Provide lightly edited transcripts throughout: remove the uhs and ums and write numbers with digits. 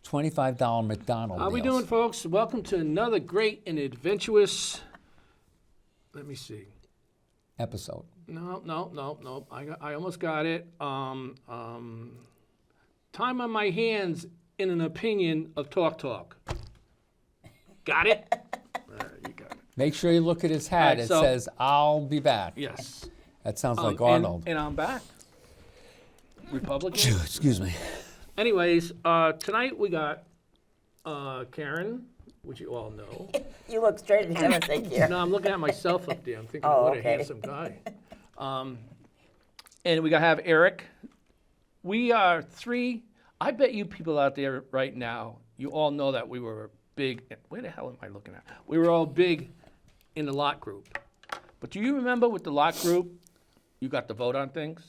$25 McDonald's. How we doing, folks? Welcome to another great and adventurous, let me see. Episode. No. I almost got it. Time on my hands in an opinion of Talk. Got it? You got it. Make sure you look at his hat. Right, it says, I'll be back. Yes. That sounds like Arnold. And I'm back. Republican. Excuse me. Anyways, tonight we got Karen, which you all know. You look straight at him and say, Karen. No, I'm looking at myself up there. I'm thinking, Oh, what a okay. handsome guy. And we got to have Eric. We are three. I bet you people out there right now, you all know that we were big. Where the hell am I looking at? We were all big in the lot group. But do you remember with the lot group, you got to vote on things?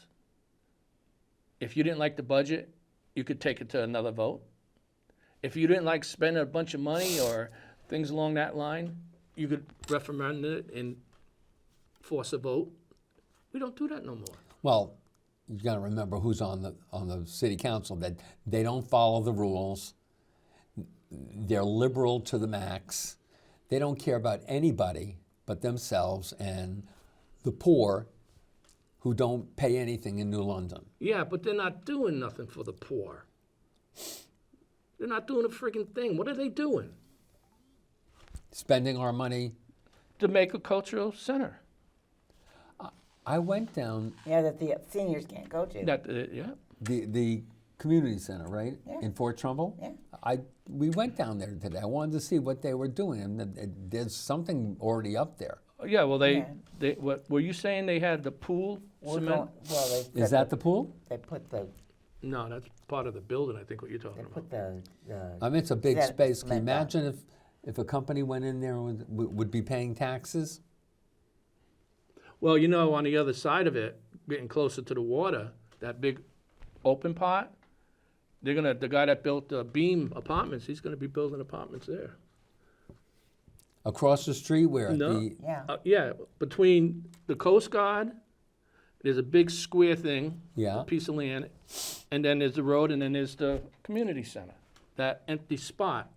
If you didn't like the budget, you could take it to another vote. If you didn't like spending a bunch of money or things along that line, you could referendum it and force a vote. We don't do that no more. Well, you got to remember who's on the city council, that they don't follow the rules. They're liberal to the max. They don't care about anybody but themselves and the poor who don't pay anything in New London. Yeah, but they're not doing nothing for the poor. They're not doing a friggin' thing. What are they doing? Spending our money. To make a cultural center. I went down Yeah, that the seniors can't go to. Yeah. the community center, right? Yeah. In Fort Trumbull. Yeah. We went down there today. I wanted to see what they were doing, and there's something already up there. Yeah, well, what were you saying they had the pool cement? They Is that the pool? They put the, No, that's part of the building, I think what you're talking they about. put the. I mean, it's a big That space. Can you cement down. imagine if a company went in there and would be paying taxes? Well, on the other side of it, getting closer to the water, that big open part, the guy that built the Beam Apartments, he's gonna be building apartments there. Across the street where? No. Yeah. Yeah, between the Coast Guard, there's a big square thing, Yeah. a piece of land, and then there's the road, and then there's the community center, that empty spot.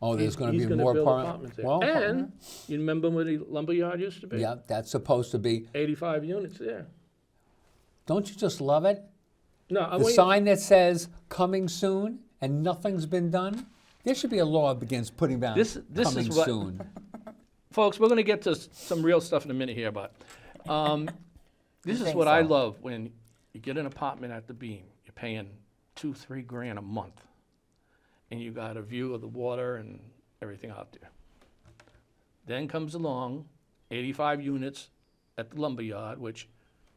Oh, there's going to He's be gonna more build apartments. apartments there. And you remember where the lumberyard used to be? Yeah, that's supposed to be. 85 units there. Don't you just love it? No, I The want sign that says "coming soon" and nothing's been done. There should be a law against putting down This "coming is what- soon." folks, we're going to get to some real stuff in a minute here, but this is think what I so? love when you get an apartment at the Beam. You're paying $2-3 grand a month, and you got a view of the water and everything out there. Then comes along 85 units at the lumberyard, which,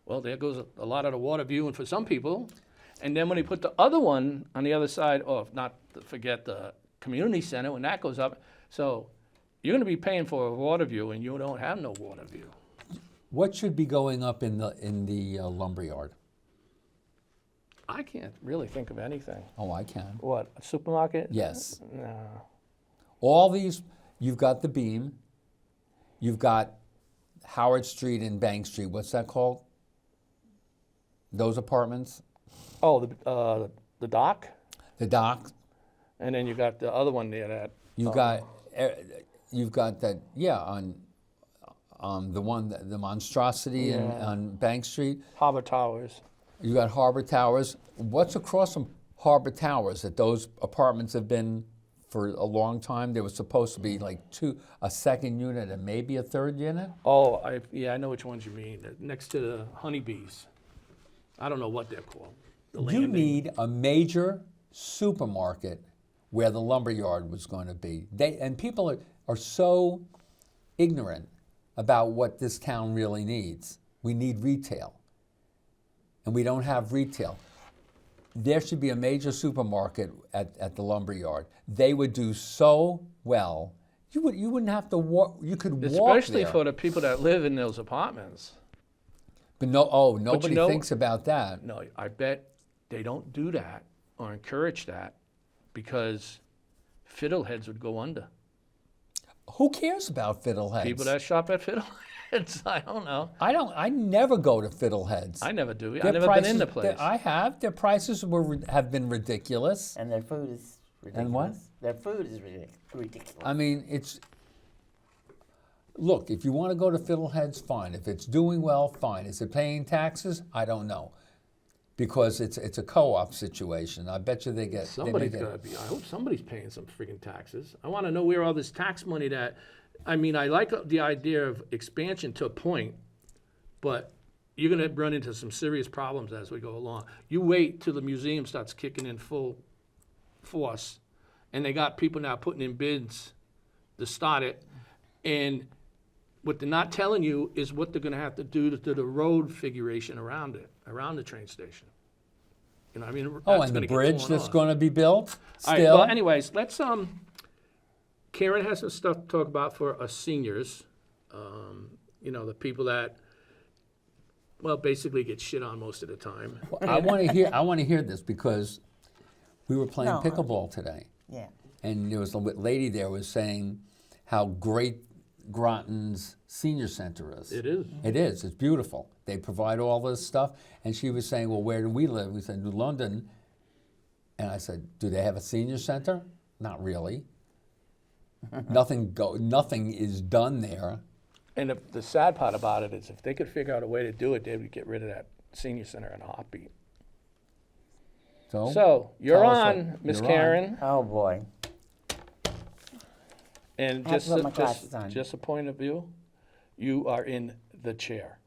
well, there goes a lot of the water viewing for some people. And then when they put the other one on the other side, not to forget the community center, when that goes up, so you're going to be paying for a water view, and you don't have no water view. What should be going up in the lumberyard? I can't really think of anything. Oh, I can. What, a supermarket? Yes. No. All these, you've got the Beam, you've got Howard Street and Bank Street. What's that called? Those apartments? Oh, the dock, The dock. and then you got the other one there that. You've got that. Yeah, on the monstrosity on Bank Street. Harbor Towers. You got Harbor Towers. What's across from Harbor Towers? That those apartments have been for a long time. There was supposed to be like a second unit and maybe a third unit. Oh, I know which ones you mean. Next to the honeybees. I don't know what they're called. The You landing. need a major supermarket where the lumberyard was going to be. And people are so ignorant about what this town really needs. We need retail, and we don't have retail. There should be a major supermarket at the lumberyard. They would do so well. You wouldn't have to walk. You could walk Especially there. for the people that live in those apartments. But nobody know- thinks about that. No, I bet they don't do that or encourage that because fiddleheads would go under. Who cares about fiddleheads? People that shop at fiddleheads, I don't know. I never go to fiddleheads. I never do. Their I've never been in the place. I have. Their prices have been ridiculous. And their food is ridiculous. And what? Their food is ridiculous. I mean, look, if you want to go to Fiddlehead's, fine. If it's doing well, fine. Is it paying taxes? I don't know. Because it's a co-op situation. I bet you they get... Somebody's got to be. I hope somebody's paying some freaking taxes. I want to know where all this tax money that... I mean, I like the idea of expansion to a point, but you're going to run into some serious problems as we go along. You wait till the museum starts kicking in full force, and they got people now putting in bids to start it, and what they're not telling you is what they're going to have to do to the road configuration around it, around the train station. You know, I mean, Oh, that's and the gonna get bridge torn that's off. going to be built All still? right, well, anyways, let's, Karen has some stuff to talk about for us seniors. You know, the people that, well, basically get shit on most of the time. I want to hear this because we were playing No, pickleball today. Yeah. And there was a lady there was saying how great Groton's senior center is. It is. It is. It's beautiful. They provide all this stuff. And she was saying, well, where do we live? We said, New London. And I said, do they have a senior center? Not really. Nothing is done there. And the sad part about it is if they could figure out a way to do it, they would get rid of that senior center in a heartbeat. So, you're tell us on, Miss you're Karen. Oh, boy. And I have just, to put my glasses on. just a point of view, you are in the chair.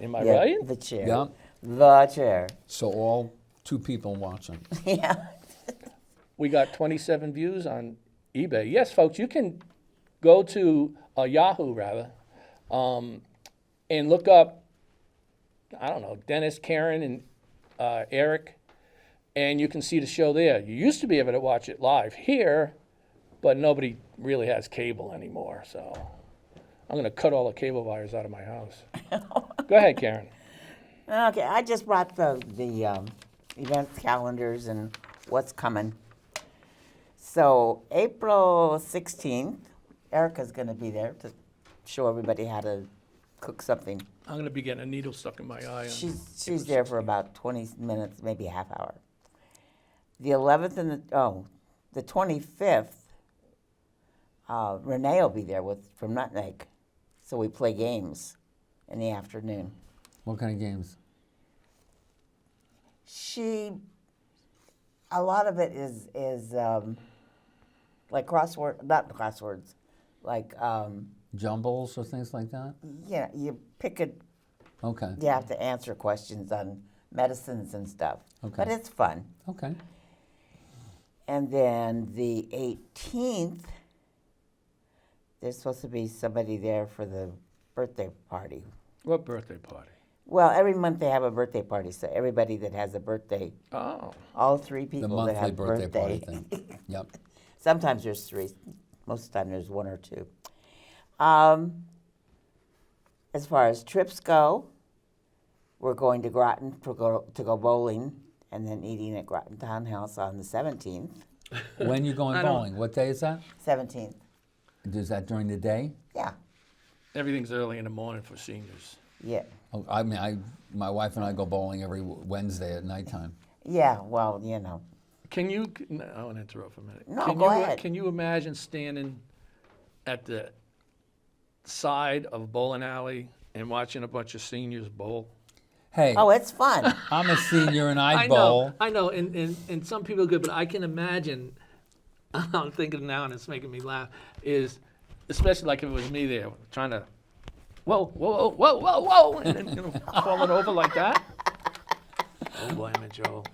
Am I Yeah, right? the chair. Yeah. The chair. So all two people watching. Yeah. We got 27 views on eBay. Yes, folks, you can go to Yahoo, rather, and look up, I don't know, Dennis, Karen, and Eric, and you can see the show there. You used to be able to watch it live here, but nobody really has cable anymore, so I'm going to cut all the cable wires out of my house. Go ahead, Karen. Okay, I just brought the event calendars and what's coming. So April 16th, Erica's going to be there to show everybody how to cook something. I'm going to be getting a needle stuck in my eye. She's there for about 20 minutes, maybe a half hour. The 11th and the 25th, Renee will be there from Nutmeg. So we play games in the afternoon. What kind of games? A lot of it is like not crosswords, like, Jumbles or things like that? yeah, you pick it, Okay. you have to answer questions on medicines and stuff. Okay. But it's fun. Okay. And then the 18th, there's supposed to be somebody there for the birthday party. What birthday party? Well, every month they have a birthday party, so everybody that has a birthday, Oh. all three The people that monthly have birthday party thing. Yep. Sometimes there's three. Most of the time there's one or two. As far as trips go, we're going to Groton to go bowling and then eating at Groton Townhouse on the 17th. When you going I don't- bowling? What day is that? 17th. Is that during the day? Yeah. Everything's early in the morning for seniors. Yeah. Oh, I mean, my wife and I go bowling every Wednesday at nighttime. Yeah, well, you know. Can you, no, I want to interrupt for a minute. No, Can go you, ahead. Can you imagine standing at the side of a bowling alley and watching a bunch of seniors bowl? Hey, Oh, it's fun. I'm a senior and I bowl. I know, and some people are good, but I can imagine, I'm thinking now and it's making me laugh, is, especially like if it was me there, trying to, whoa, whoa, whoa, whoa, whoa, and then, falling over like that. Oh, blame it, Joe.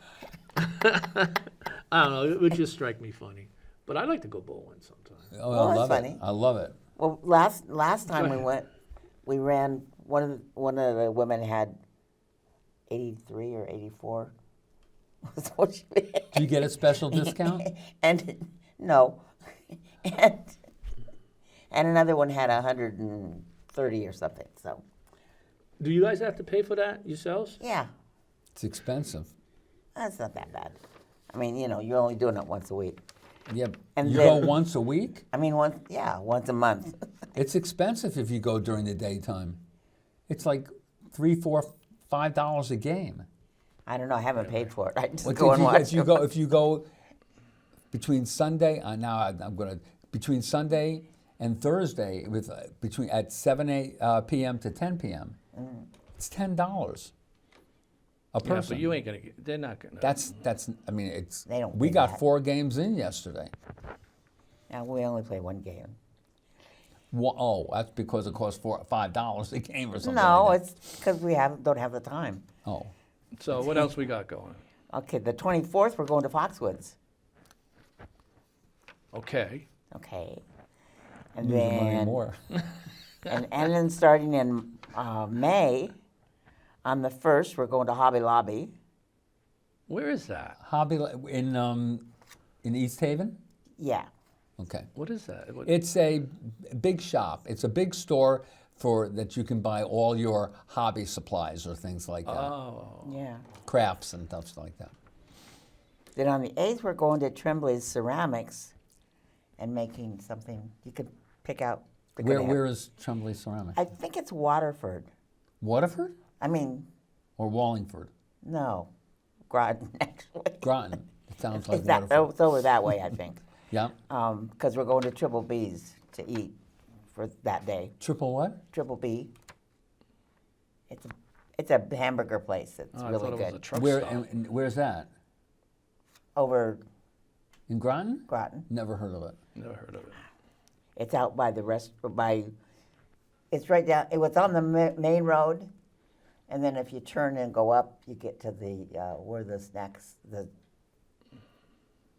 I don't know, it would just strike me funny. But I like to go bowling sometimes. Oh, Well, I that's love funny. it. I love it. Well, last time we ahead. went, we ran, one of the women had 83 or 84. Was what she Do you get a special discount? And no, and another one had 130 or something. So Do you guys have to pay for that yourselves? yeah, It's expensive. that's not that bad. I mean, you know, you're only doing it once a week. Yeah. And You then- go once a week? I mean, once a month. It's expensive if you go during the daytime. It's like $3, $4, $5 a game. I don't know. I haven't paid for it. I just Well, go and watch. if you go between Sunday, between Sunday and Thursday at 7 p.m. to 10 p.m. It's $10 a person. Yeah, but you ain't gonna get. They're not gonna. That's. I mean, it's. They don't We do got that. 4 games in yesterday. Now we only play one game. Oh, that's because it costs $5 a game or something. No, like that. it's because we don't have the time. Oh, So what else we got going? Okay, the 24th we're going to Foxwoods. Okay. Okay, and losing money then more. and then starting in May, on the 1st we're going to Hobby Lobby. Where is that? Hobby in East Haven. Yeah, Okay. What is that? What, It's a big shop. It's a big store that you can buy all your hobby supplies or things like that, oh. yeah. crafts and stuff like that. Then on the 8th we're going to Tremblay's Ceramics, and making something you could pick out. They're gonna have- Where is Tremblay Ceramics? I think it's Waterford. Waterford I mean, or Wallingford? no, Groton actually. Groton. It sounds like It's that, Waterford. it's over that way, I think. Yeah. Because we're going to Triple B's to eat for that day. Triple what? Triple B. It's a hamburger place. It's Oh, I really thought it was a good. truck Where stop. and where's that? Over In Groton? Groton. Never heard of it. Never heard of it. It's out by the it's right down, it was on the main road, and then if you turn and go up, you get to where the snacks,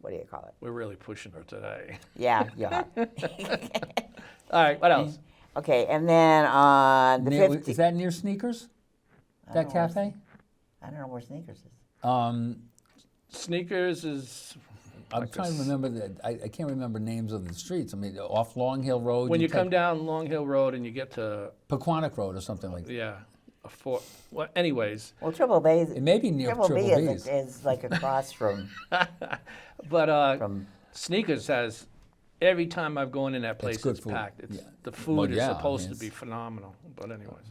what do you call it? We're really pushing her today. Yeah, you are. All right. What else? Okay, and then on the 15th. Is that near Sneakers? That don't know where cafe? I don't know where Sneakers is. Sneakers is. I'm like trying to this. remember I can't remember names of the streets. I mean, off Long Hill Road. When you take come down Long Hill Road and you get to Pequannock Road or something like that. yeah, a fort. Well, anyways, Well, Triple B It may be near Triple B Triple B's. is like across from but Sneakers has. Every time I've gone in that place, good it's food. packed. It's, Yeah. The food Well, is yeah, I supposed mean, to be it's- phenomenal. But anyways,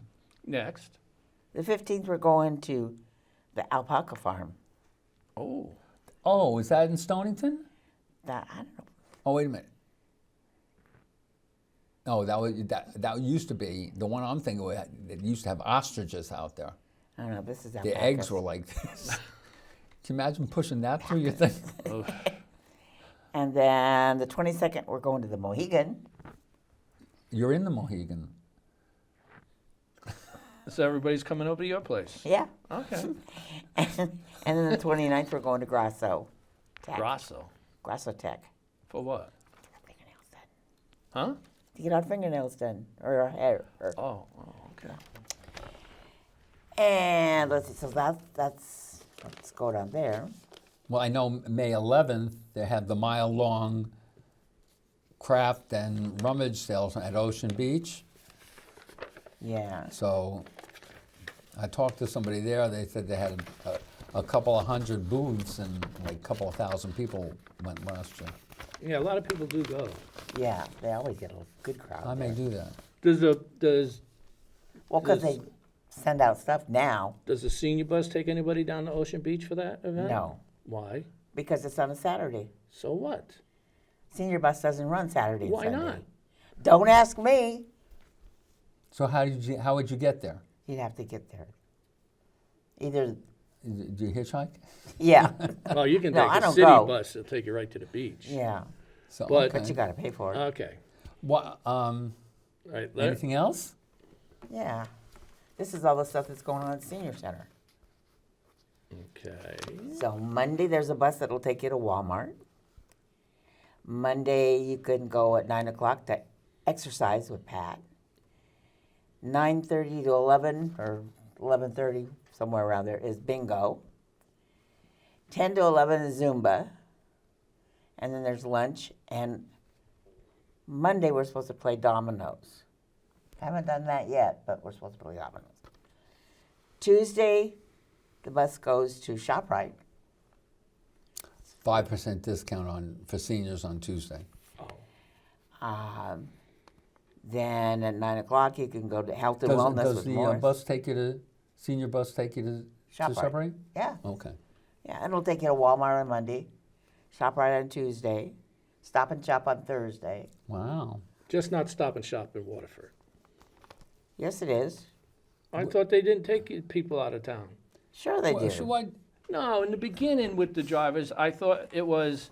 next. the 15th. We're going to the alpaca farm. Oh, Oh, is that in Stonington? That I don't know. Oh, wait a minute. Oh, that used to be the one I'm thinking of. It used to have ostriches out there. I don't know. This is The alpacas. eggs were like this. Can you imagine pushing that through your thing? oh. And then the 22nd, we're going to the Mohegan. You're in the Mohegan. So everybody's coming over to your place. Yeah. Okay. And then the 29th, we're going to Grasso Tech. Grasso. Grasso Tech. For what? Fingernails done. Huh? To get our fingernails done, or our hair. Oh, okay. And let's see, so let's go down there. Well, I know May 11th, they have the mile-long craft and rummage sales at Ocean Beach. Yeah. So I talked to somebody there. They said they had a couple of hundred booths and like a couple of thousand people went last year. Yeah, a lot of people do go. Yeah, they always get a good crowd. I may there. do that. Does Well, because they send out stuff now. the senior bus take anybody down to Ocean Beach for that event? No, Why? because it's on a Saturday. So what? Senior bus doesn't run Saturday and Why Sunday. not? Don't ask me. So how would you get there? You'd have to get there. Either, Do you hitchhike? yeah, Well, you can No, take I a don't city go. bus. It'll take you right to the beach. yeah. So, But- But you got to pay for it. Okay. What, All right. anything else? Yeah. This is all the stuff that's going on at the senior center. Okay. So Monday, there's a bus that'll take you to Walmart. Monday, you can go at 9 o'clock to exercise with Pat. 9:30 to 11 or 11:30, somewhere around there, is bingo. 10 to 11 is Zumba. And then there's lunch. And Monday, we're supposed to play dominoes. Haven't done that yet, but we're supposed to play dominoes. Tuesday, the bus goes to ShopRite. 5% discount for seniors on Tuesday. Then at 9 o'clock, you can go to Health and Wellness Does with the Morris. senior bus take you to ShopRite. separate? Yeah. Okay. Yeah, and it'll take you to Walmart on Monday, ShopRite on Tuesday, Stop and Shop on Thursday. Wow. Just not Stop and Shop in Waterford. Yes, it is. I thought they didn't take people out of town. Sure they do. So what? No, in the beginning with the drivers, I thought it was,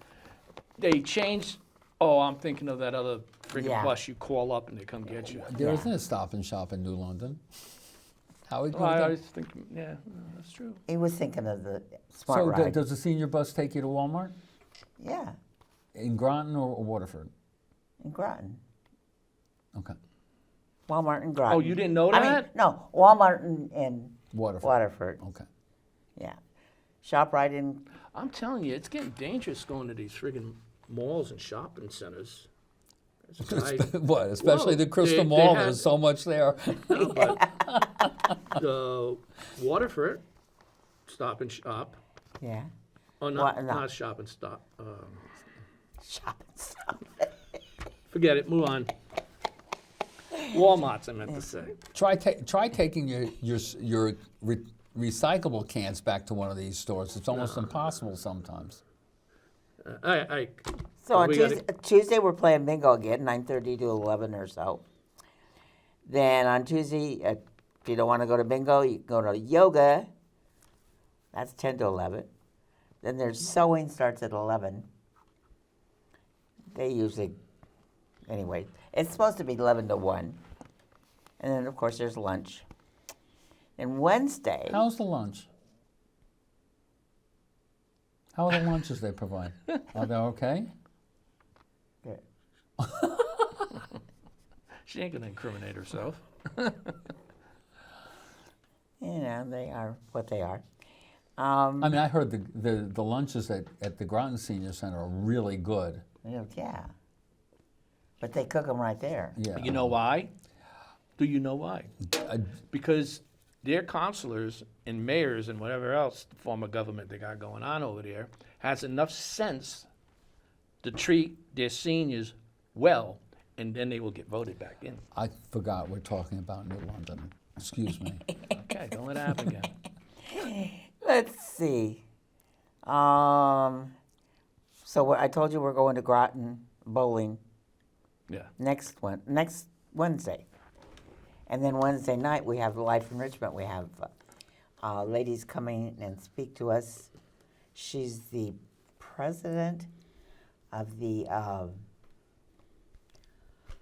they changed, oh, I'm thinking of that other friggin' Yeah. bus you call up and they come get you. There Yeah. isn't a Stop and Shop in New London. How would Well, I was thinking, yeah, that's true. He was thinking of the Smart So Ride. does the senior bus take you to Walmart Yeah, in Groton or Waterford? in Groton. Okay. Walmart in Groton. Oh, you didn't know I mean, that? no, Walmart in Waterford. Waterford. Okay. Yeah. ShopRite in, I'm telling you, it's getting dangerous going to these friggin' malls and shopping centers. There's a guy- What? Especially Whoa, the Crystal they Mall. had- There's so much there. No, but the Waterford Stop and Shop. yeah, Oh, What? No. not Shop and Stop. shopping stuff. Forget it. Move on. Walmart's, I meant to say. Try taking your recyclable cans back to one of these stores. It's almost impossible sometimes. So on we gotta- Tuesday we're playing bingo again, 9:30 to 11 or so. Then on Tuesday, if you don't want to go to bingo, you can go to yoga. That's 10 to 11. Then there's sewing starts at 11. They usually, anyway, it's supposed to be 11 to 1. And then, of course, there's lunch. And Wednesday, How's the lunch? How are the lunches they provide? Are they okay? She ain't gonna incriminate herself. they are what they are. I mean, I heard the lunches at the Groton Senior Center are really good. Yeah. But they cook them right there. Yeah. You know why? Do you know why? I- Because their counselors and mayors and whatever else the form of government they got going on over there has enough sense to treat their seniors well, and then they will get voted back in. I forgot we're talking about New London. Excuse me. Okay, don't let it happen again. Let's see. So I told you we're going to Groton bowling Yeah. next Wednesday. And then Wednesday night we have Life Enrichment. We have ladies coming and speak to us. She's the president of the,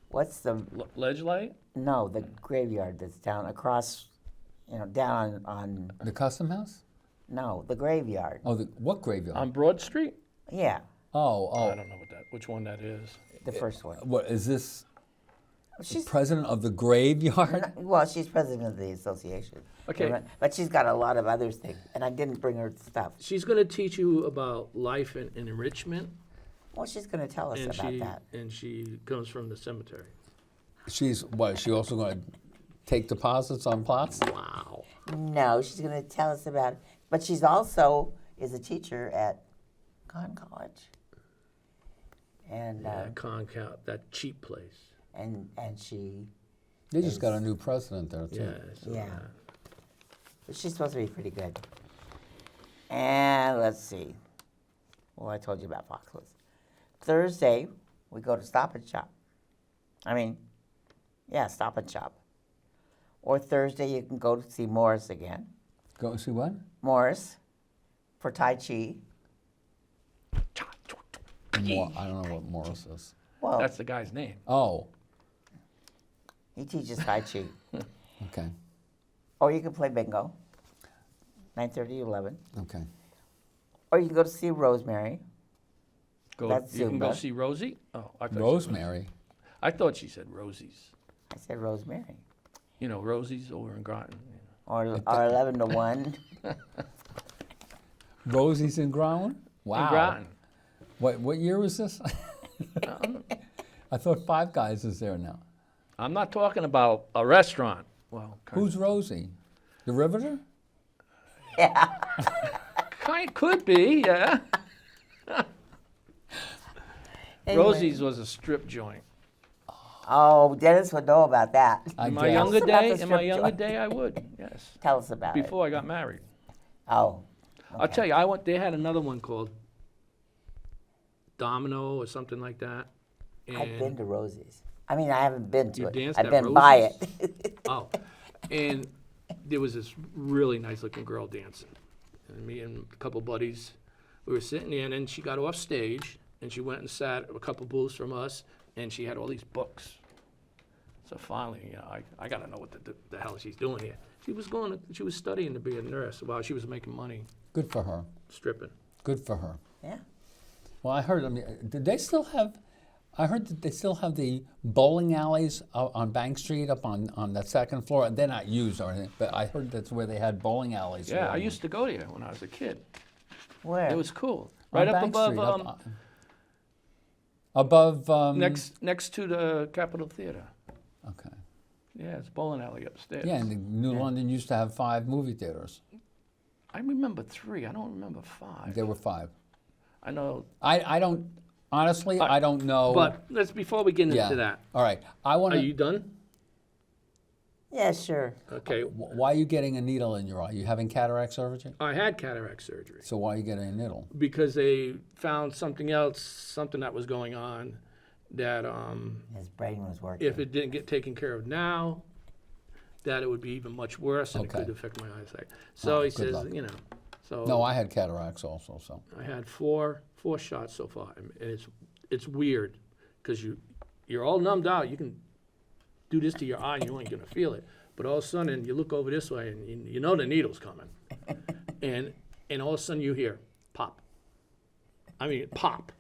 what's the, Ledge light? no, the graveyard that's down across, down on, The Custom House? no, the graveyard. Oh, what graveyard? On Broad Street? Yeah, I oh. don't know which one that is. the first one. What is this? She's President of the graveyard? Well, she's president of the association. Okay. But she's got a lot of other things, and I didn't bring her stuff. She's gonna teach you about life and enrichment, Well, she's going to tell us and about that. she comes from the cemetery. She's what? Is she also going to take deposits on plots? Wow. No, she's going to tell us about it. But she's also is a teacher at Conn College. And Yeah, Comcast, that cheap place. and she, They just got a new president there too. Yeah. So Yeah. she's supposed to be pretty good. And let's see. Well, I told you about Foxwoods. Thursday, we go to Stop and Shop. Stop and Shop. Or Thursday, you can go to see Morris again. Go see what? Morris for Tai Chi. I don't know what Morris is. Well, That's the guy's name. Oh, he teaches Tai Chi. okay, Or you can play bingo, 9:30 to 11. okay. Or you can go to see Rosemary. That's You can go Zumba. see Rosie? Oh, I thought Rosemary. I thought she said Rosie's. I said Rosemary. You know, Rosie's over in Groton. Or 11 to 1. Rosie's in Groton? Wow. In Groton. What year was this? I thought Five Guys is there now. I'm not talking about a restaurant. Well, Who's Rosie? The Riveter? could be, yeah. Anyway. Rosie's was a strip joint. Oh, Dennis would know about that. I In my guess. younger Tell us about day, the in my strip younger joint. day, I would, yes. Tell us about it. Before I got married. Oh. I'll tell you, they had another one called Domino or something like that. I've been to Rosie's. I mean, I haven't been to You it. danced I've at been by Rosie's? it. Oh, and there was this really nice looking girl dancing. And me and a couple buddies, we were sitting there, and then she got off stage, and she went and sat a couple booths from us, and she had all these books. So finally, you know, I got to know what the hell she's doing here. She was studying to be a nurse while she was making money Good for her. stripping. Good for her. Yeah. Well, I heard. I mean, did they still have? I heard that they still have the bowling alleys on Bank Street up on the second floor. They're not used or anything, but I heard that's where they had bowling alleys. Yeah, I around. used to go there when I was a kid. Where? It was cool. On Right up Bank above, Street, above. next to the Capitol Theater. Okay. Yeah, it's a bowling alley upstairs. Yeah, and New London used to have 5 movie theaters. I remember 3. I don't remember 5. There were 5. I know. I don't honestly. I don't know. But before we get yeah. into that, All right. I want are to. you done? Yeah, sure. Okay. Why are you getting a needle in your eye? You having cataract surgery? I had cataract surgery So why are you getting a needle? because they found something that was going on that His brain was working. if it didn't get taken care of now, that it would be even much worse and Okay. it could affect my eyesight. So Oh, he good says, luck. you know, so No, I had cataracts also. So I had four shots so far, and it's weird because you're all numbed out. You can do this to your eye, and you ain't gonna feel it. But all of a sudden, you look over this way, and you know the needle's coming, and all of a sudden you hear pop. I mean pop,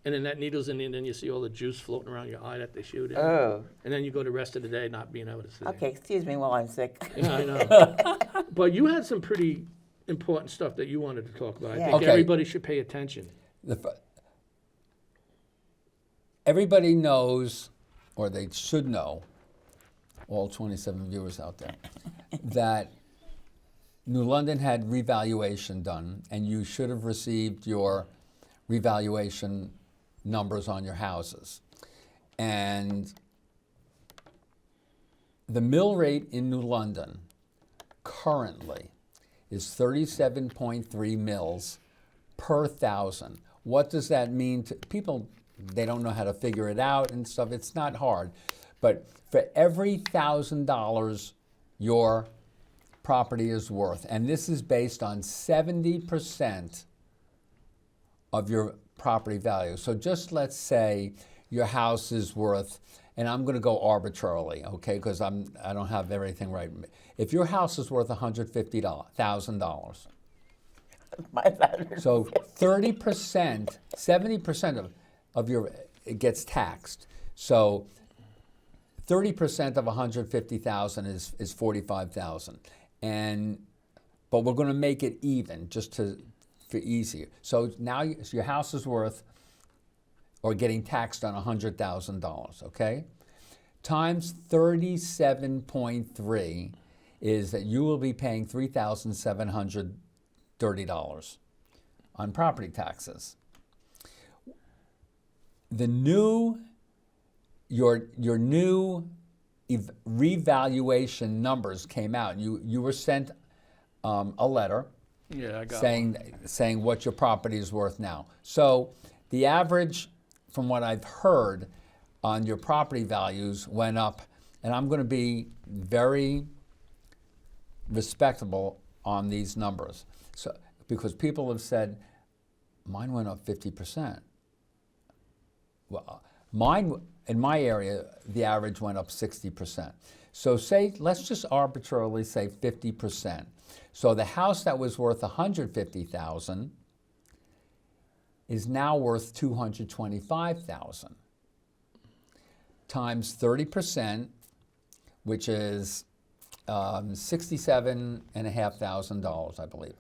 and then that needle's in, and then you see all the juice floating around your eye that they shoot in, Oh. and then you go the rest of the day not being able to see. Okay, excuse me while I'm sick. Yeah, I know. But you had some pretty important stuff that you wanted to talk about. I Yeah. think Okay. everybody should pay attention. Everybody knows, or they should know, all 27 viewers out there, that New London had revaluation done, and you should have received your revaluation numbers on your houses. And the mill rate in New London currently is 37.3 mills per thousand. What does that mean to people? They don't know how to figure it out and stuff. It's not hard. But for every $1,000 your property is worth, and this is based on 70% of your property value. So just let's say your house is worth, and I'm going to go arbitrarily, okay, because I don't have everything right. If your house is worth $150,000, My bad. so 30%, 70% of your it gets taxed. So 30% of 150,000 is 45,000, but we're going to make it even just for easier. So now your house is worth or getting taxed on $100,000, okay? Times 37.3 is that you will be paying $3,730 on property taxes. The new, your new revaluation numbers came out. You were sent a letter Yeah, I got saying what your property is worth now. So the average, from what I've heard, on your property values went up, and I'm going to be very respectable on these numbers. So because people have said, mine went up 50%. Well, mine, in my area, the average went up 60%. So let's just arbitrarily say 50%. So the house that was worth $150,000 is now worth $225,000 times 30%, which is $67,500, I believe.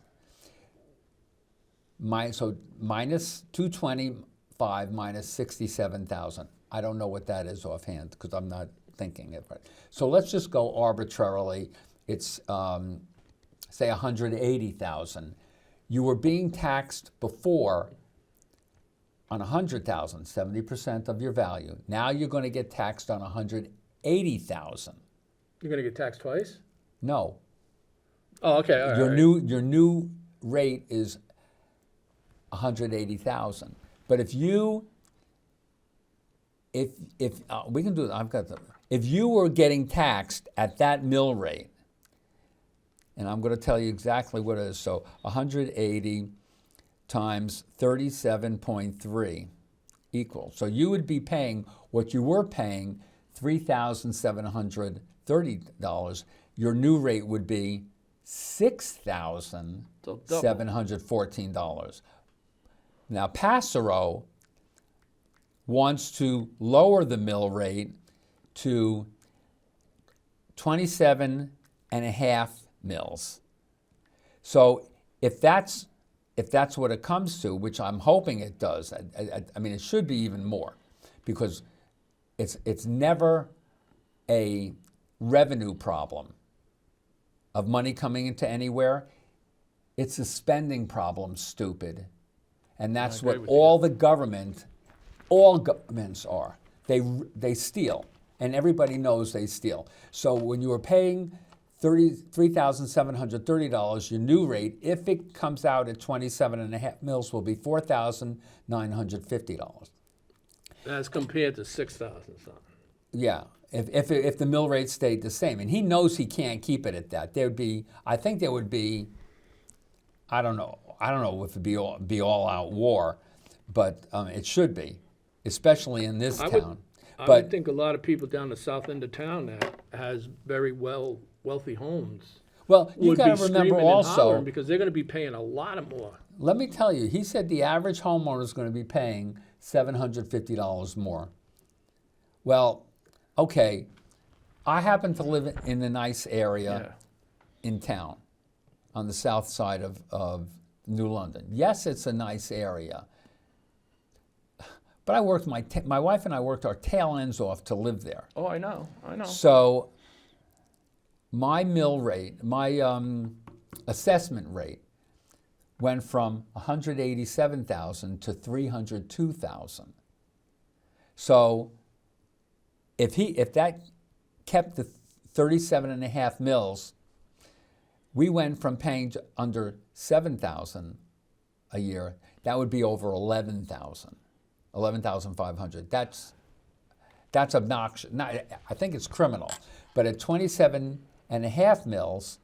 So minus 225 minus 67,000. I don't know what that is offhand because I'm not thinking it right. So let's just go arbitrarily. It's say 180,000. You were being taxed before on 100,000, 70% of your value. Now you're going to get taxed on 180,000. You're going to get taxed twice? No. Oh, okay. All right. Your new rate is 180,000. But if we can do it, if you were getting taxed at that mill rate, and I'm going to tell you exactly what it is. So 180 times 37.3 equals. So you would be paying what you were paying, $3,730. Your new rate would be $6,714. Now Passero wants to lower the mill rate to 27.5 mills. So if that's what it comes to, which I'm hoping it does, I mean, it should be even more, because it's never a revenue problem of money coming into anywhere. It's a spending problem, stupid. And that's what all governments are. They steal, and everybody knows they steal. So when you are paying $3,730, your new rate, if it comes out at 27.5 mils, will be $4,950. As compared to 6,000 something. Yeah, if the mill rate stayed the same, and he knows he can't keep it at that. I think there would be, I don't know if it'd be all out war, but it should be, especially in this town. I would think a lot of people down the south end of town that has very wealthy homes. Well, you would got be to remember screaming and also, hollering because they're going to be paying a lot of more. let me tell you, he said the average homeowner is going to be paying $750 more. Well, okay, I happen to live in a nice area in town on the south side of New London. Yes, it's a nice area. But I worked my wife and I worked our tail ends off to live there. Oh, I know. So my mill rate, my assessment rate went from 187,000 to 302,000. So if that kept the 37.5 mils, we went from paying under 7,000 a year. That would be over 11,000. 11,500. That's obnoxious. I think it's criminal. But at 27.5 mils,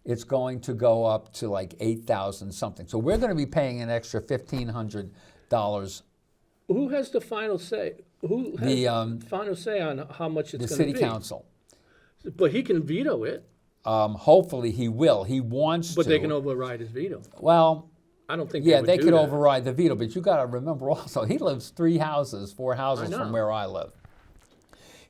it's going to go up to like 8,000 something. So we're going to be paying an extra $1,500. Who has the final say? Who has the final say on how much it's going to be? The city council. But he can veto it. Hopefully he will. He wants to. But they can override his veto. Well, I don't think they could override the veto, but you got to remember also, he lives 4 houses from where I live.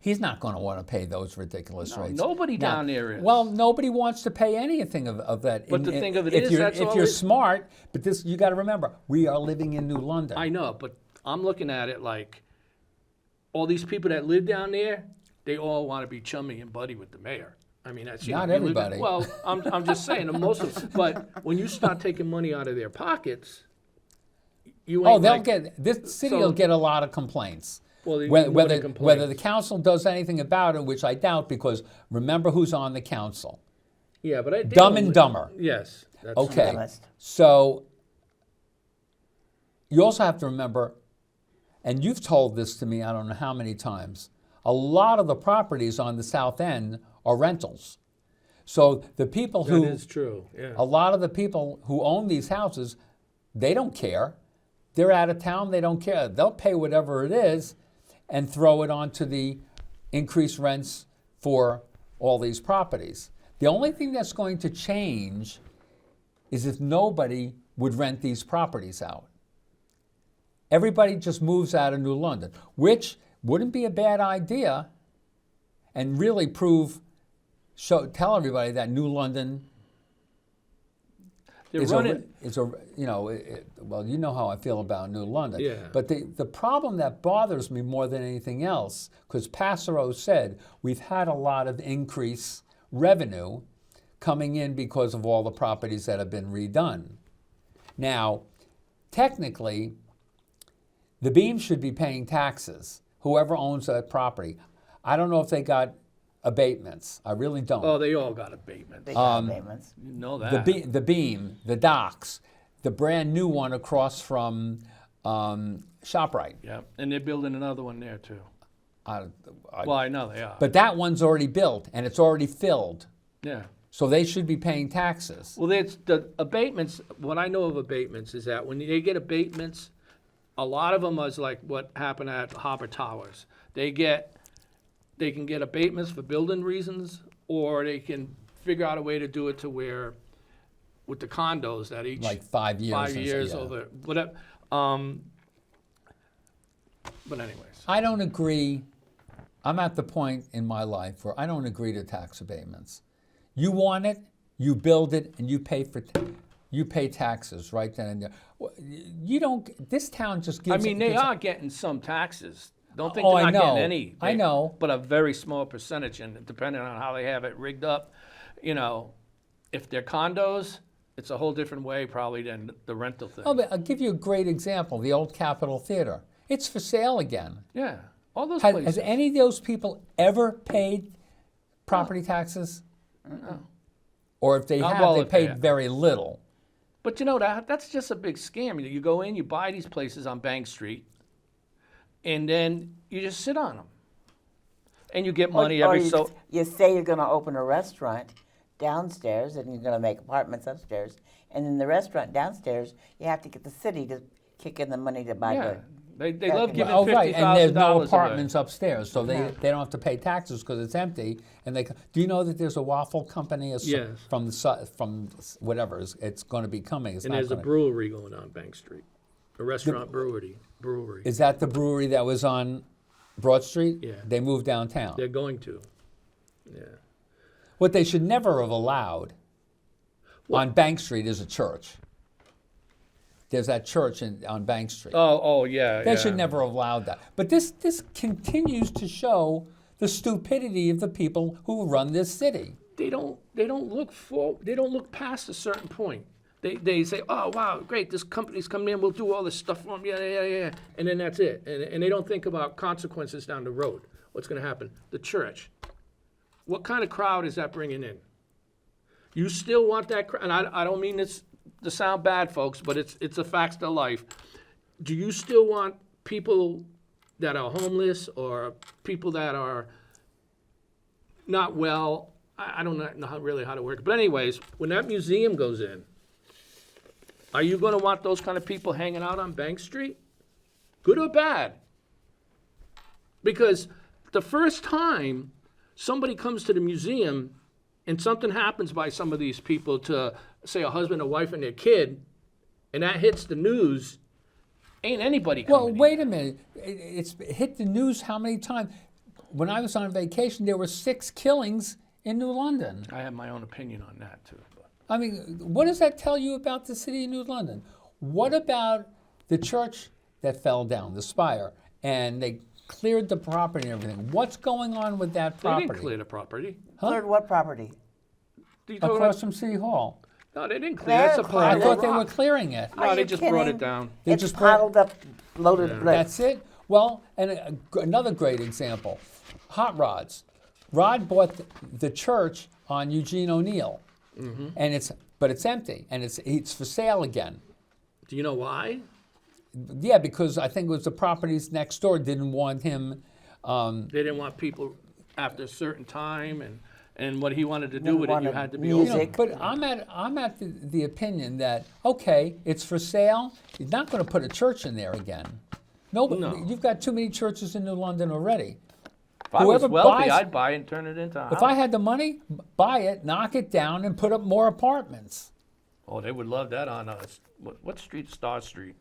He's not going to want to pay those ridiculous rates. Nobody down there is. Well, nobody wants to pay anything of that. But the thing of it if is, if you're smart, but this you got to remember, we are living in New London. I know, but I'm looking at it like all these people that live down there, they all want to be chummy and buddy with the mayor. I mean, that's not everybody. Well, I'm just saying, most of them. But when you start taking money out of their pockets, you ain't this city will get a lot of complaints. Well, whether the council does anything about it, which I doubt, because remember who's on the council. Yeah, but Dumb and Dumber. Yes. That's okay. true. So you also have to remember, and you've told this to me I don't know how many times, a lot of the properties on the south end are rentals. So the people That is true. Yeah. a lot of the people who own these houses, they don't care. They're out of town, they don't care. They'll pay whatever it is and throw it onto the increased rents for all these properties. The only thing that's going to change is if nobody would rent these properties out. Everybody just moves out of New London, which wouldn't be a bad idea, and really tell everybody that New London well, you know how I feel about New London. Yeah. But the problem that bothers me more than anything else, because Passero said we've had a lot of increased revenue coming in because of all the properties that have been redone. Now, technically, the Beams should be paying taxes, whoever owns that property. I don't know if they got abatements. I really don't. Oh, they all got abatements. They got abatements. You know the, that. the beam, the docks, the brand new one across from ShopRite. Yeah, and they're building another one there too. I- Well, I know they are. but that one's already built and it's already filled. yeah. So they should be paying taxes. Well, it's the abatements. What I know of abatements is that when they get abatements, a lot of them is like what happened at Harbor Towers. They can get abatements for building reasons, or they can figure out a way to do it to where, with the condos, that each Like 5 years. 5 and so- years yeah. over whatever. But anyways, I don't agree. I'm at the point in my life where I don't agree to tax abatements. You want it, you build it, and you pay taxes right then and there. You don't. This town just gives. I mean, they gives- are getting some taxes. Don't think Oh, they're I not know. getting any. I know. But a very small percentage, and depending on how they have it rigged up, you know, if they're condos, it's a whole different way probably than the rental thing. Oh, but I'll give you a great example. The old Capitol Theater. It's for sale again. Yeah, all those Has places. any of those people ever paid property taxes? No. Or if they Not have, well they if they paid have. very little. But you know, that's just a big scam. You go in, you buy these places on Bank Street, and then you just sit on them. And you get money Or every you, so... you say you're going to open a restaurant downstairs, and you're going to make apartments upstairs, and in the restaurant downstairs, you have to get the city to kick in the money to buy Yeah, they love giving Oh, right, and there's no $50,000 apartments upstairs, so No. they don't have to pay taxes because it's empty. And do you know that there's a waffle company Yes. from whatever it's going to be coming? It's And not there's a gonna, brewery going on Bank Street, a restaurant brewery. Is that the brewery that was on Broad Street? Yeah. They moved downtown. They're going to. Yeah. What they should never have allowed on Bank Street is a church. There's that church on Bank Street. Oh, yeah. They yeah. should never have allowed that. But this continues to show the stupidity of the people who run this city. They don't look past a certain point. They say, oh wow, great, this company's coming in, we'll do all this stuff for them, yeah, and then that's it. And they don't think about consequences down the road. What's going to happen? The church. What kind of crowd is that bringing in? You still want that crowd? And I don't mean this to sound bad, folks, but it's a fact of life. Do you still want people that are homeless or people that are not well? I don't know really how to work it. But anyways, when that museum goes in, are you going to want those kind of people hanging out on Bank Street? Good or bad? Because the first time somebody comes to the museum and something happens by some of these people to, say, a husband, a wife, and their kid, and that hits the news, ain't anybody coming Well, in. wait a minute. It's hit the news how many times? When I was on vacation, there were 6 killings in New London. I have my own opinion on that, too. But. I mean, what does that tell you about the city of New London? What about the church that fell down, the spire, and they cleared the property and everything? What's going on with that They property? didn't clear the property. Cleared what property? You talking Across about- from City Hall. No, they didn't clear. They're That's a clear. I pile thought of they were rock. clearing it. No, Are they you just brought it kidding? down. They It's just brought- piled up, loaded bricks. That's it. Well, and another great example, hot rods. Rod bought the church on Eugene O'Neill, and it's empty, and it's for sale again. Do you know why? Yeah, because I think it was the properties next door didn't want him. They didn't want people after a certain time, and what he wanted to do Didn't with it, want you it had to be music. open. But I'm at the opinion that okay, it's for sale. You're not going to put a church in there again. No. You've got too many churches in New London already. If I was whoever wealthy, buys- I'd buy it and turn it into a house. If I had the money, buy it, knock it down, and put up more apartments. Oh, they would love that on us. What street? Star Street.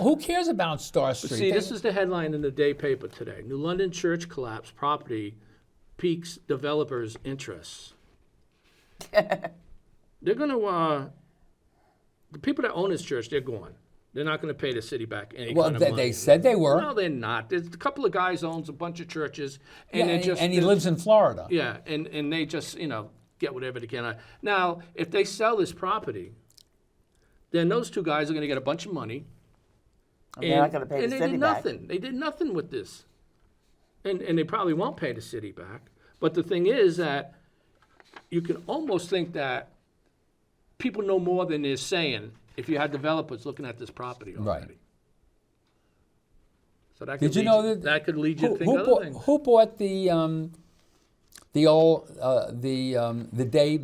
Who cares about Star Street? See, this is the headline in the day paper today. New London church collapse, property piques developers' interests. They're going to, the people that own this church, they're gone. They're not going to pay the city back any well, kind of money. they said they were. No, they're not. There's a couple of guys owns a bunch of churches, and Yeah, they're and, just and he lives in Florida. yeah, and they just get whatever they can. Now, if they sell this property, then those two guys are going to get a bunch of money. And they're not going to pay the and they city did back. nothing. They did nothing with this, and they probably won't pay the city back. But the thing is that you can almost think that people know more than they're saying if you had developers looking at this property already. Right. So that Did could you lead know that could lead you to think other bought, things. who bought the old day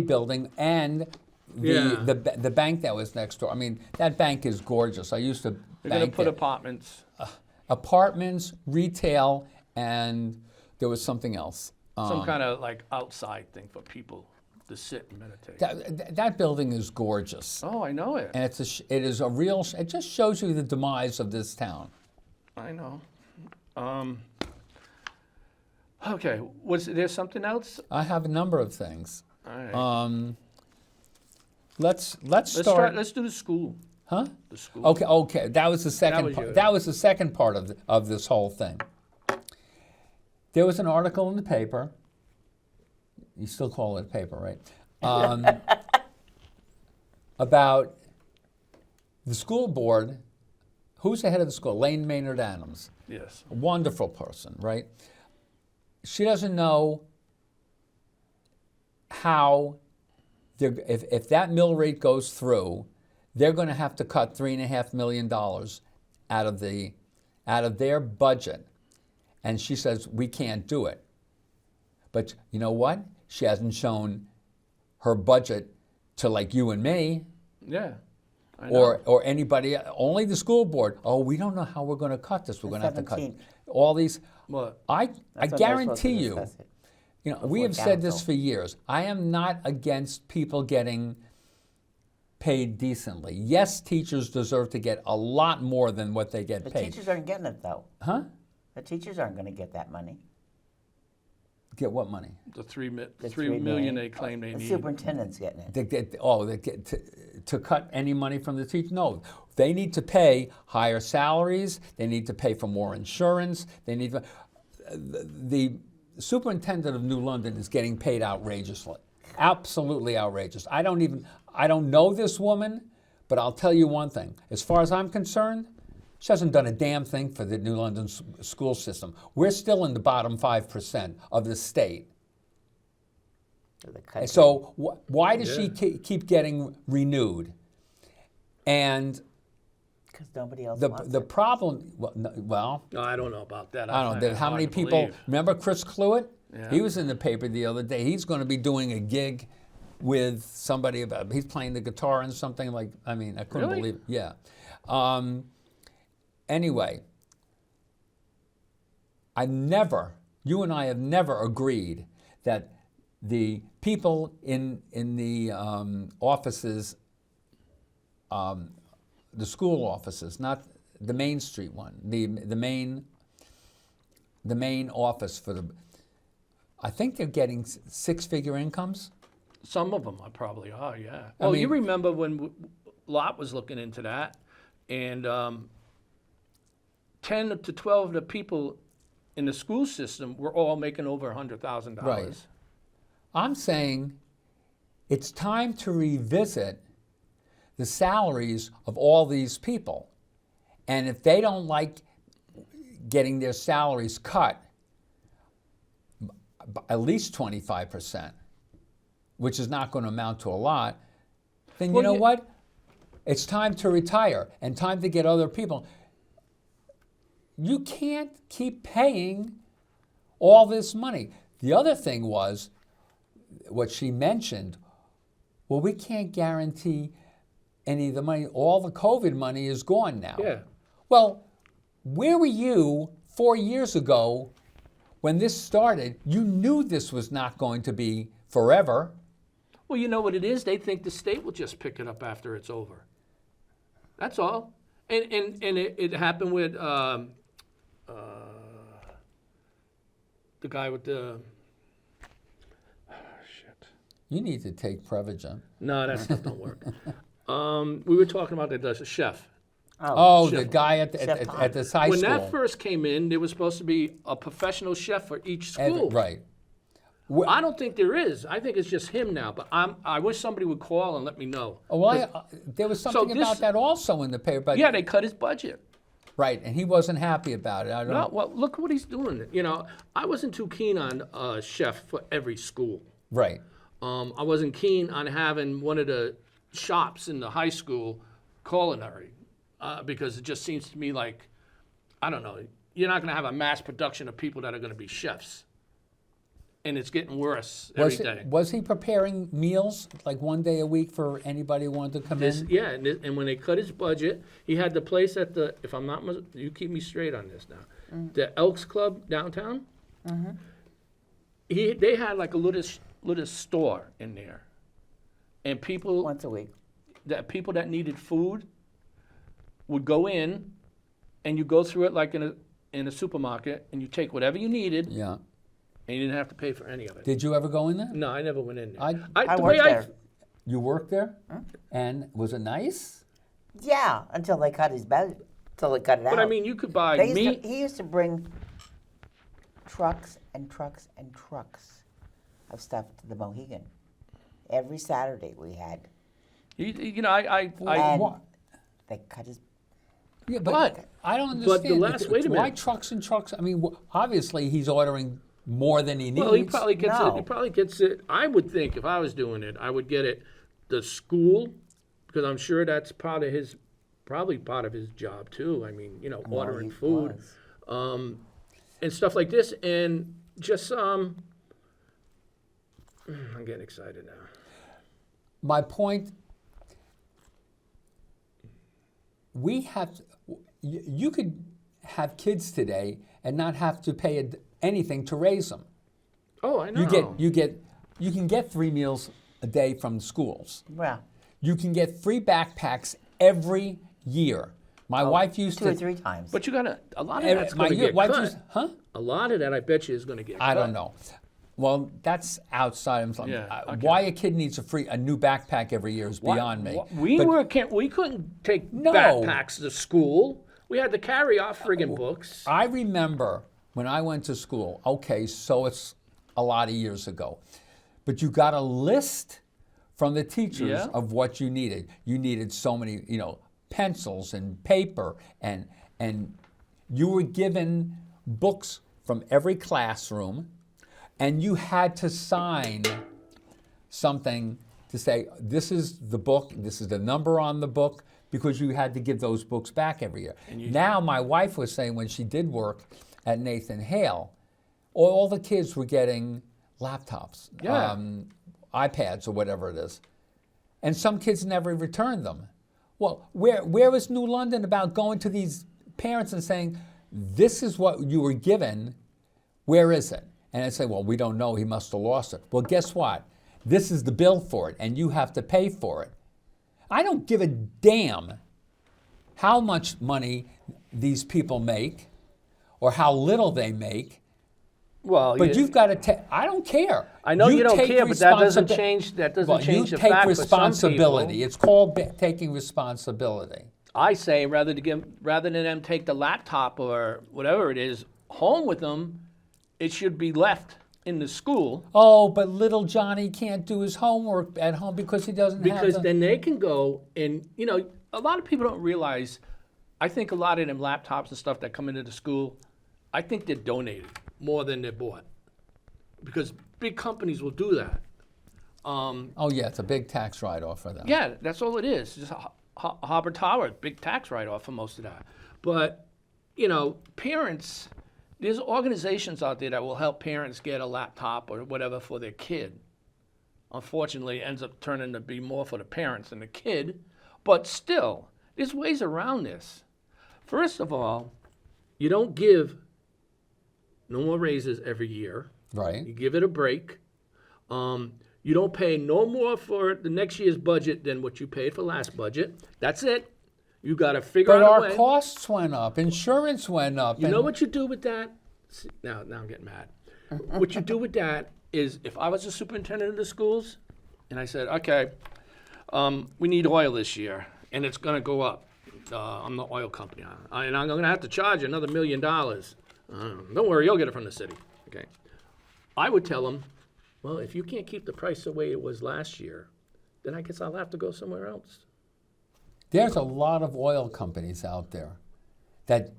building and the bank that was next door? I mean, that bank is gorgeous. I used to They're going to bank put there. apartments, Retail, and there was something else. some kind of like outside thing for people to sit and meditate. That building is gorgeous, Oh, I know it. and it is a real. It just shows you the demise of this town. I know. Okay, was there something else? I have a number of things. All right. Let's let's start. Let's do the school. Huh? The school. Okay. That was the second. was yours. That was the second part of this whole thing. There was an article in the paper. You still call it a paper, right? About the school board. Who's the head of the school? Lane Maynard Adams. Yes. A wonderful person, right? She doesn't know how, if that mill rate goes through, they're going to have to cut $3.5 million out of their budget. And she says, we can't do it. But you know what? She hasn't shown her budget to like you and me Yeah. I know. or anybody, only the school board. Oh, we don't know how we're going to cut this. We're going to have to cut 17th. all these. What? I That's when they're supposed to guarantee you, discuss it. you know, we before have said this council. for years. I am not against people getting paid decently. Yes, teachers deserve to get a lot more than what they get The paid. teachers aren't getting it, though. Huh? The teachers aren't going to get that money. Get what money? The three The $3 million they claim they The need. superintendent's getting it. They get to cut any money from the teacher? No, they need to pay higher salaries. They need to pay for more insurance. They need to, the superintendent of New London is getting paid outrageously, absolutely outrageous. I don't know this woman, but I'll tell you one thing. As far as I'm concerned, she hasn't done a damn thing for the New London school system. We're still in the bottom 5% of the state. For the country. So why does she keep getting renewed? And Because nobody else the wants the it. problem, well, No, I don't know about that. I don't find know. that How hard many to people believe. remember Chris Cluett? Yeah. He was in the paper the other day. He's going to be doing a gig with somebody about. He's playing the guitar and something like. I mean, I couldn't Really? believe it. Yeah. Anyway, you and I have never agreed that the people in the offices, the school offices, not the Main Street one, the main office for the. I think they're getting six-figure incomes. Some of them probably are, yeah. Well, you mean- remember when Lot was looking into that, and 10 to 12 of the people in the school system were all making over $100,000. Right. I'm saying it's time to revisit the salaries of all these people. And if they don't like getting their salaries cut at least 25%, which is not going to amount to a lot, then you Well, know yeah. what? It's time to retire and time to get other people. You can't keep paying all this money. The other thing was, what she mentioned, well, we can't guarantee any of the money. All the COVID money is gone now. Yeah. Well, where were you 4 years ago when this started? You knew this was not going to be forever. Well, you know what it is? They think the state will just pick it up after it's over. That's all. And it happened with the guy with the... shit. You need to take Prevagen. No, that stuff don't work. We were talking about the chef. Oh, the Chef- guy at the, Chef at Parnes. this high When school. that first came in, there was supposed to be a professional chef for each Every- school. right. I don't think there is. I think it's just him now. But I wish somebody would call and let me know. Oh, well, there was something this- about that also in the paper. But Yeah, they cut his budget. Right, and he wasn't happy about it. I don't. No, well, look what he's doing. You know, I wasn't too keen on a chef for every school. Right. I wasn't keen on having one of the shops in the high school culinary because it just seems to me like, I don't know, you're not going to have a mass production of people that are going to be chefs. And it's getting worse every day. Was he preparing meals like one day a week for anybody who wanted to come in? Yeah, and when they cut his budget, he had the place at the, if I'm not, you keep me straight on this now, the Elks Club downtown. They had like a little store in there, and people Once a week. people that needed food would go in, and you go through it like in a supermarket, and you take whatever you needed, Yeah. and you didn't have to pay for any of it. Did you ever go in there? No, I never went in there. I the worked way there. You worked there? And was it nice? Yeah, until they cut his budget, until they cut it out. But I mean, you could buy They used meat. he used to bring trucks and trucks and trucks of stuff to the Mohegan. Every Saturday we had. You know, I And What? they cut his. Yeah, But- I don't but the understand. last- wait a Why minute. trucks and trucks? I mean, obviously he's ordering more than he needs. well, he probably gets No. it. He probably gets it. I would think if I was doing it, I would get it the school because I'm sure that's probably part of his job too. I mean, you know, ordering he food, was. and stuff like this, and just I'm getting excited now. My point, we have, you could have kids today and not have to pay anything to raise them. Oh, I know. You can get 3 meals a day from schools. Well, You can get free backpacks every year. My wife used 2 or to. 3 times. But you gotta a lot of that's my going to get wife cut. used, huh? A lot of that, I bet you, is going to get. I cut. don't know. Well, that's outside. Yeah, okay. Why a kid needs a new backpack every year is beyond me. We But we couldn't take No. backpacks to school. We had to carry our friggin' books. I remember when I went to school. Okay, so it's a lot of years ago, but you got a list from the teachers Yeah. of what you needed. You needed so many, pencils and paper, and you were given books from every classroom, and you had to sign something to say, this is the book, this is the number on the book, because you had to give those books back every year. Now, my wife was saying when she did work at Nathan Hale, all the kids were getting laptops, Yeah. iPads or whatever it is. And some kids never returned them. Well, where was New London about going to these parents and saying, this is what you were given, where is it? And I say, well, we don't know, he must have lost it. Well, guess what? This is the bill for it, and you have to pay for it. I don't give a damn how much money these people make or how little they make, Well, but you've got to take, I don't care. I know you don't take care, but that doesn't responsibi- change. That doesn't Well, change you the take fact responsibility. for some people. It's called taking responsibility. I say rather than them take the laptop or whatever it is home with them, it should be left in the school Oh, but little Johnny can't do his homework at home because he doesn't because have the... then they can go and a lot of people don't realize. I think a lot of them laptops and stuff that come into the school, I think they're donated more than they're bought because big companies will do that. Oh, yeah, it's a big tax write-off for them. Yeah, that's all it is. Just Harbor Tower, big tax write-off for most of that. But, parents, there's organizations out there that will help parents get a laptop or whatever for their kid. Unfortunately, it ends up turning to be more for the parents than the kid. But still, there's ways around this. First of all, you don't give no more raises every year. Right. You give it a break. You don't pay no more for the next year's budget than what you paid for last budget. That's it. You got to figure But out a our way. costs went up, insurance went up. You know what you do with that? See, now I'm getting mad. What you do with that is, if I was a superintendent of the schools, and I said, okay, we need oil this year, and it's going to go up. I'm the oil company, and I'm going to have to charge you another $1 million. Don't worry, you'll get it from the city. Okay. I would tell them, well, if you can't keep the price the way it was last year, then I guess I'll have to go somewhere else. There's a lot of oil companies out there that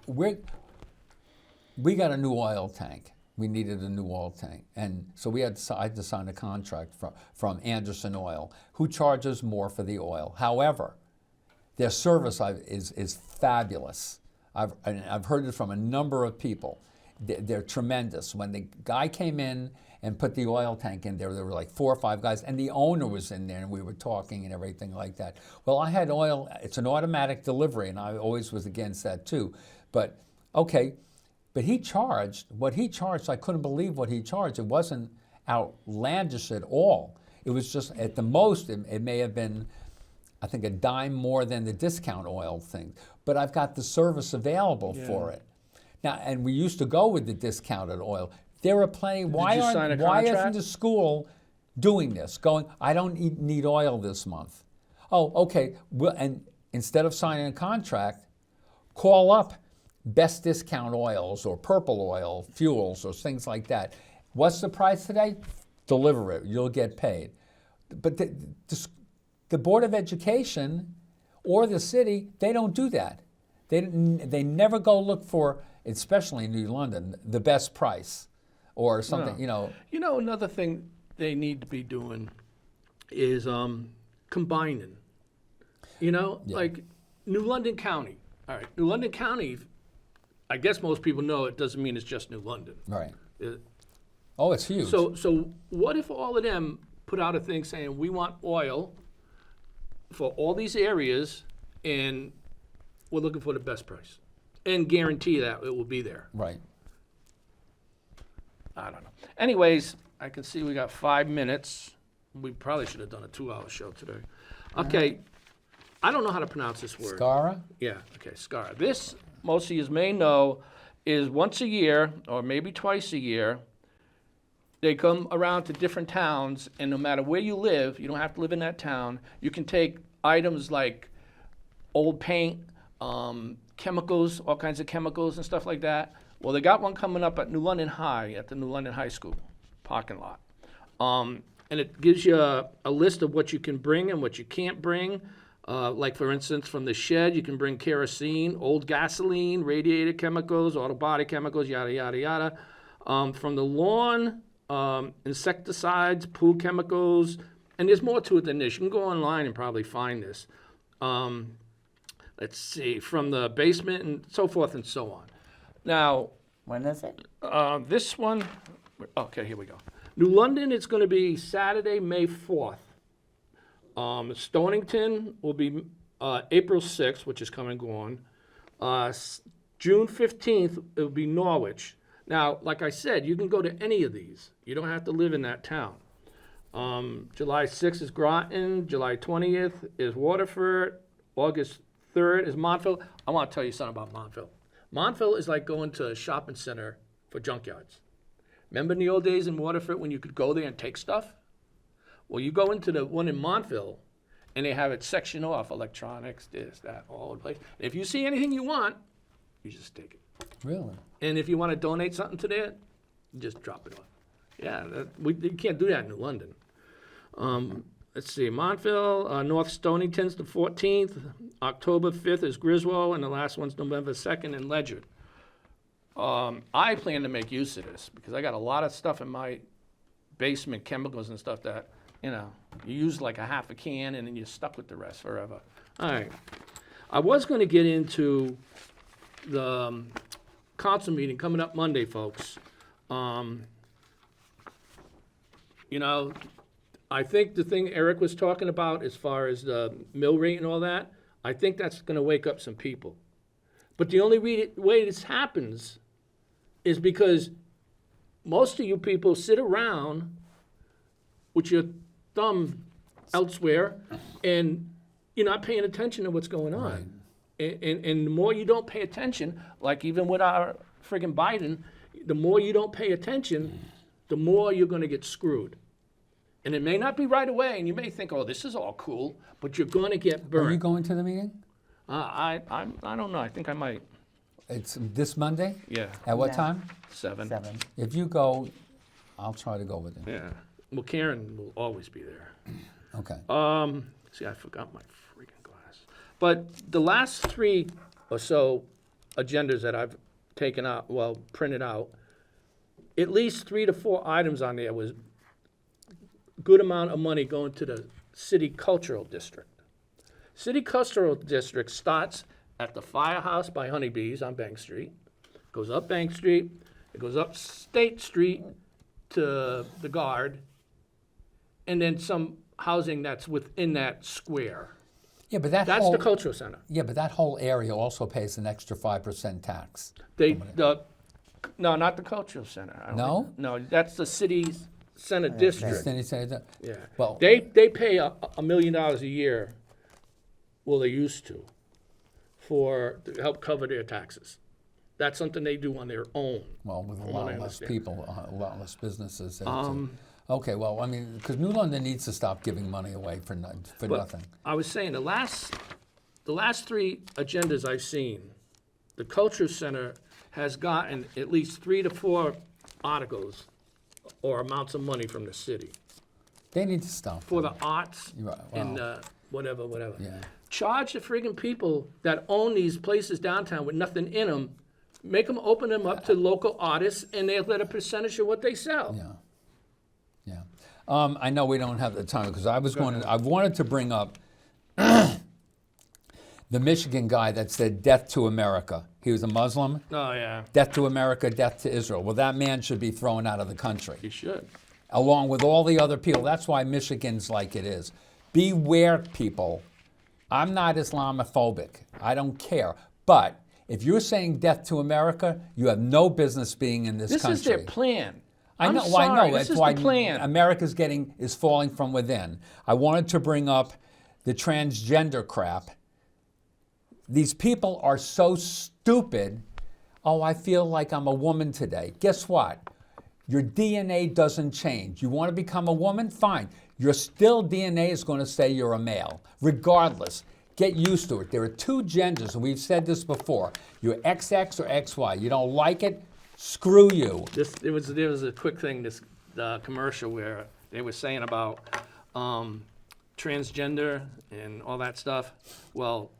we got a new oil tank. We needed a new oil tank, and so I had to sign a contract from Anderson Oil, who charges more for the oil. However, their service is fabulous. I've heard it from a number of people. They're tremendous. When the guy came in and put the oil tank in there were like 4 or 5 guys, and the owner was in there, and we were talking and everything like that. Well, I had oil. It's an automatic delivery, and I always was against that too. But okay. But he charged, what he charged, I couldn't believe what he charged. It wasn't outlandish at all. It was just, at the most, it may have been, I think, a dime more than the discount oil thing. But I've got the service available for it. Now, and we used to go with the discounted oil. There are plenty, why isn't the school doing this? Going, I don't need oil this month. Oh, okay, well, and instead of signing a contract, call up Best Discount Oils or Purple Oil Fuels or things like that. What's the price today? Deliver it. You'll get paid. But the Board of Education or the city, they don't do that. They never go look for, especially in New London, the best price or something. No. Another thing they need to be doing is combining. Like New London County. All right, New London County, I guess most people know it doesn't mean it's just New London. Right. Oh, it's huge. So what if all of them put out a thing saying we want oil for all these areas and we're looking for the best price and guarantee that it will be there? Right. I don't know. Anyways, I can see we got 5 minutes. We probably should have done a 2-hour show today. Okay. I don't know how to pronounce this word. Scara? Yeah, okay, Scara. This, most of you may know, is once a year, or maybe twice a year, they come around to different towns, and no matter where you live, you don't have to live in that town, you can take items like old paint, chemicals, all kinds of chemicals and stuff like that. Well, they got one coming up at New London High, at the New London High School parking lot. And it gives you a list of what you can bring and what you can't bring. Like, for instance, from the shed, you can bring kerosene, old gasoline, radiator chemicals, auto body chemicals, yada, yada, yada. From the lawn, insecticides, pool chemicals, and there's more to it than this. You can go online and probably find this. Let's see, from the basement and so forth and so on. Now, When is it? this one, okay, here we go. New London, it's going to be Saturday, May 4th. Stonington will be April 6th, which is coming and going. June 15th, it will be Norwich. Now, like I said, you can go to any of these. You don't have to live in that town. July 6th is Groton. July 20th is Waterford. August 3rd is Montville. I want to tell you something about Montville. Montville is like going to a shopping center for junkyards. Remember in the old days in Waterford when you could go there and take stuff? Well, you go into the one in Montville, and they have it sectioned off, electronics, this, that, all over the place. If you see anything you want, you just take it. Really? And if you want to donate something to that, you just drop it off. Yeah, you can't do that in New London. Let's see, Montville, North Stonington's the 14th. October 5th is Griswold, and the last one's November 2nd in Ledyard. I plan to make use of this because I got a lot of stuff in my basement, chemicals and stuff that, you use like a half a can and then you're stuck with the rest forever. All right. I was going to get into the council meeting coming up Monday, folks. I think the thing Eric was talking about as far as the mill rate and all that, I think that's going to wake up some people. But the only way this happens is because most of you people sit around with your thumb elsewhere and you're not paying attention to what's going on. Right. And the more you don't pay attention, like even with our friggin' Biden, the more you don't pay attention, the more you're going to get screwed. And it may not be right away, and you may think, oh, this is all cool, but you're going to get burned. Are you going to the meeting? I don't know. I think I might. It's this Monday? Yeah. At what Yeah. time? 7. 7. If you go, I'll try to go with you. Yeah. Well, Karen will always be there. Okay. See, I forgot my freaking glass. But the last 3 or so agendas that I've printed out, at least 3 to 4 items on there was good amount of money going to the city cultural district. City cultural district starts at the firehouse by Honeybees on Bank Street, goes up Bank Street, it goes up State Street to the Guard, and then some housing that's within that square. Yeah, but That's the cultural center. Yeah, but that whole area also pays an extra 5% tax. No, not the cultural center. I don't No? think- No, that's the city's center district. Then you say that. Yeah. Well- They pay $1 million a year, well, they used to help cover their taxes. That's something they do on their own. Well, with a from lot what I less understand. people, a lot less businesses. Okay, well, I mean, because New London needs to stop giving money away for But nothing. I was saying, the last 3 agendas I've seen, the Culture Center has gotten at least 3 to 4 articles or amounts of money from the city They need to stop. for the arts You're right, and wow. whatever. Yeah. Charge the friggin' people that own these places downtown with nothing in them, make them open them up to local artists, and they'll get a percentage of what they sell. Yeah. I know we don't have the time because I wanted to bring up the Michigan guy that said "Death to America." He was a Muslim. Oh, yeah, Death to America, death to Israel. Well, that man should be thrown out of the country, you should. along with all the other people. That's why Michigan's like it is. Beware, people. I'm not Islamophobic. I don't care. But if you're saying death to America, you have no business being in this country. This is their plan. I know. I'm Well, I sorry, know. this That's is why the plan. America's is falling from within. I wanted to bring up the transgender crap. These people are so stupid. Oh, I feel like I'm a woman today. Guess what? Your DNA doesn't change. You want to become a woman? Fine. Your still DNA is going to say you're a male, regardless. Get used to it. There are 2 genders, and we've said this before. You're XX or XY. You don't like it? Screw you. There was a quick thing, this commercial where they were saying about transgender and all that stuff. Well,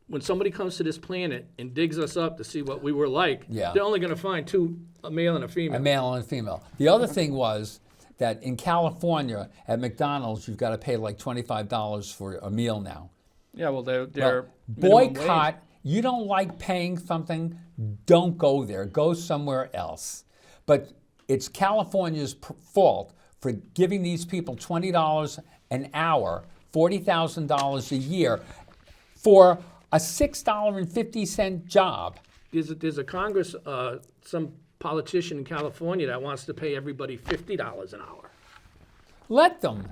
when somebody comes to this planet and digs us up to see what we were like, Yeah. they're only going to find 2, a male and a female. A male and a female. The other thing was that in California, at McDonald's, you've got to pay like $25 for a meal now. Yeah, well, they're Well, minimum boycott. wage. You don't like paying something, don't go there. Go somewhere else. But it's California's fault for giving these people $20 an hour, $40,000 a year for a $6.50 job. There's a Congress, some politician in California that wants to pay everybody $50 an hour. Let them.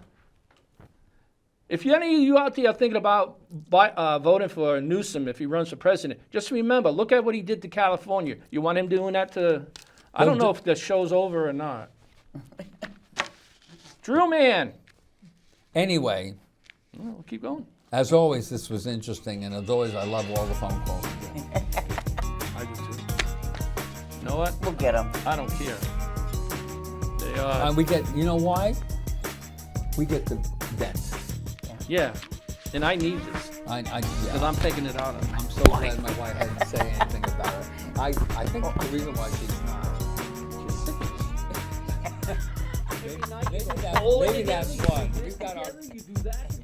If any of you out there are thinking about voting for Newsom if he runs for president, just remember, look at what he did to California. You want him doing that to, I don't know if the show's over or not. Drew Man. Anyway, Well, we'll keep going. as always, this was interesting, and as always, I love all the phone calls. I do too. You know what? We'll get them. I don't care. They are, And we get, you know why? We get the vent. yeah. And I need this, because Yeah. I'm taking it out of I'm so glad my wife didn't say anything about it. I think the reason why she's not, she's sick of it. Maybe that's why. We've got our. You do that.